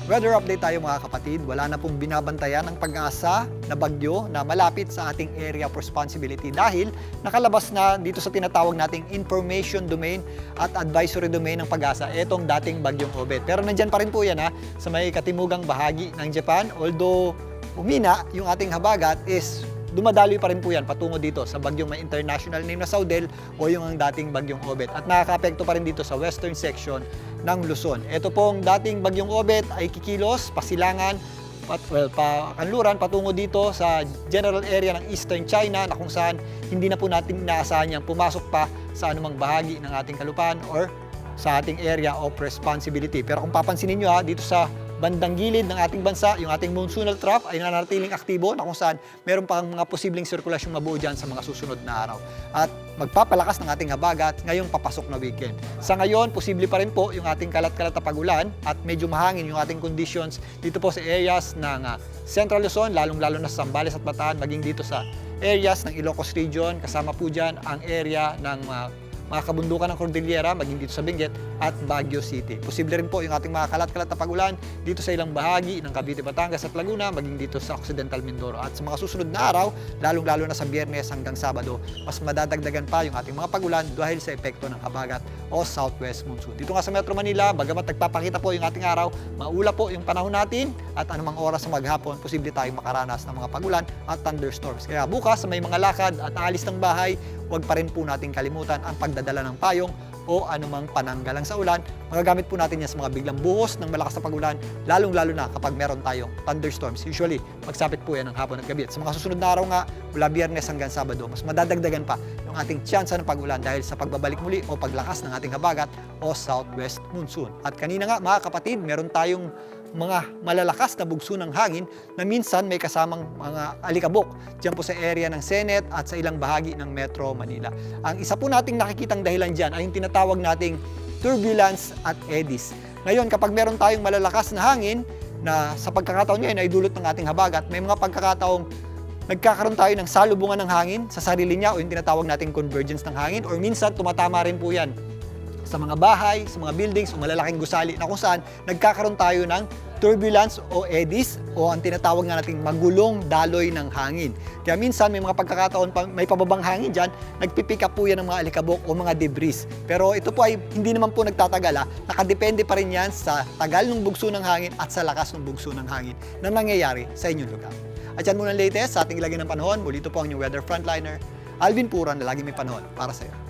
Weather update tayo mga kapatid. Wala na pong binabantayan ng pag-asa na bagyo na malapit sa ating area of responsibility dahil nakalabas na dito sa tinatawag nating information domain at advisory domain ng pag-asa itong dating bagyong Obet. Pero nandyan pa rin po yan sa may katimugang bahagi ng Japan. Although umina yung ating habagat is dumadaloy pa rin po yan patungo dito sa bagyong may international name na Saudel o yung ang dating bagyong Obet at nakaka-apekto pa rin dito sa western section ng Luzon. Ito pong dating bagyong Obet ay kikilos, pasilangan, pakanluran patungo dito sa general area ng Eastern China na kung saan hindi na po natin inaasahan niyang pumasok pa sa anumang bahagi ng ating kalupaan or sa ating area of responsibility. Pero kung papansinin nyo dito sa bandang gilid ng ating bansa, yung ating monsoonal trough ay nananatiling aktibo na kung saan meron pang mga posibleng sirkulasyong mabuo dyan sa mga susunod na araw. At magpapalakas ng ating habagat ngayong papasok na weekend. Sa ngayon, posible pa rin po yung ating kalat-kalat na pagulan at medyo mahangin yung ating conditions dito po sa areas ng Central Luzon, lalong-lalo na sa Zambales at Bataan, maging dito sa areas ng Ilocos Region, kasama po dyan ang area ng mga kabundukan ng Cordillera, maging dito sa Benguet at Baguio City. Posible rin po yung ating mga kalat-kalat na pagulan dito sa ilang bahagi ng Cavite, Batangas at Laguna, maging dito sa Occidental Mindoro. At sa mga susunod na araw, lalong-lalo na sa Biyernes hanggang Sabado, mas madadagdagan pa yung ating mga pagulan dahil sa epekto ng habagat o southwest monsoon. Dito nga sa Metro Manila, bagamat nagpapakita po yung ating araw, maula po yung panahon natin at anumang oras sa maghapon, posible tayong makaranas ng mga pagulan at thunderstorms. Kaya bukas, sa may mga lakad at aalis ng bahay, huwag pa rin po natin kalimutan ang pagdadala ng payong o anumang pananggalang sa ulan. Magagamit po natin yan sa mga biglang buhos ng malakas na pagulan, lalong-lalo na kapag meron tayong thunderstorms. Usually, magsapit po yan ng hapon at gabi. At sa mga susunod na araw nga, mula Biyernes hanggang Sabado, mas madadagdagan pa yung ating tsansa ng pagulan dahil sa pagbabalik muli o paglakas ng ating habagat o southwest monsoon. At kanina nga, mga kapatid, meron tayong mga malalakas na bugso ng hangin na minsan may kasamang mga alikabok dyan po sa area ng Senate at sa ilang bahagi ng Metro Manila. Ang isa po nating nakikitang dahilan dyan ay yung tinatawag nating turbulence at eddies. Ngayon, kapag meron tayong malalakas na hangin na sa pagkakataon ngayon ay dulot ng ating habagat, may mga pagkakataong nagkakaroon tayo ng salubungan ng hangin sa sarili niya o yung tinatawag nating convergence ng hangin or minsan tumatama rin po yan sa mga bahay, sa mga buildings o malalaking gusali na kung saan nagkakaroon tayo ng turbulence o eddies o ang tinatawag nga nating magulong daloy ng hangin. Kaya minsan may mga pagkakataon may pababang hangin dyan, nagpipick up po yan ng mga alikabok o mga debris. Pero ito po ay hindi naman po nagtatagal. Nakadepende pa rin yan sa tagal ng bugso ng hangin at sa lakas ng bugso ng hangin na nangyayari sa inyong lugar. At yan muna ang latest sa ating ilagay ng panahon. Muli ito po ang inyong weather frontliner, Alvin Puran, na lagi may panahon para sa iyo.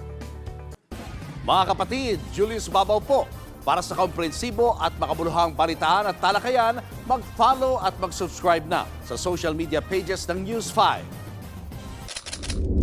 Mga kapatid, Julius Babaw po. Para sa komprehensibo at makabuluhang balitaan at talakayan, mag-follow at mag-subscribe na sa social media pages ng News 5.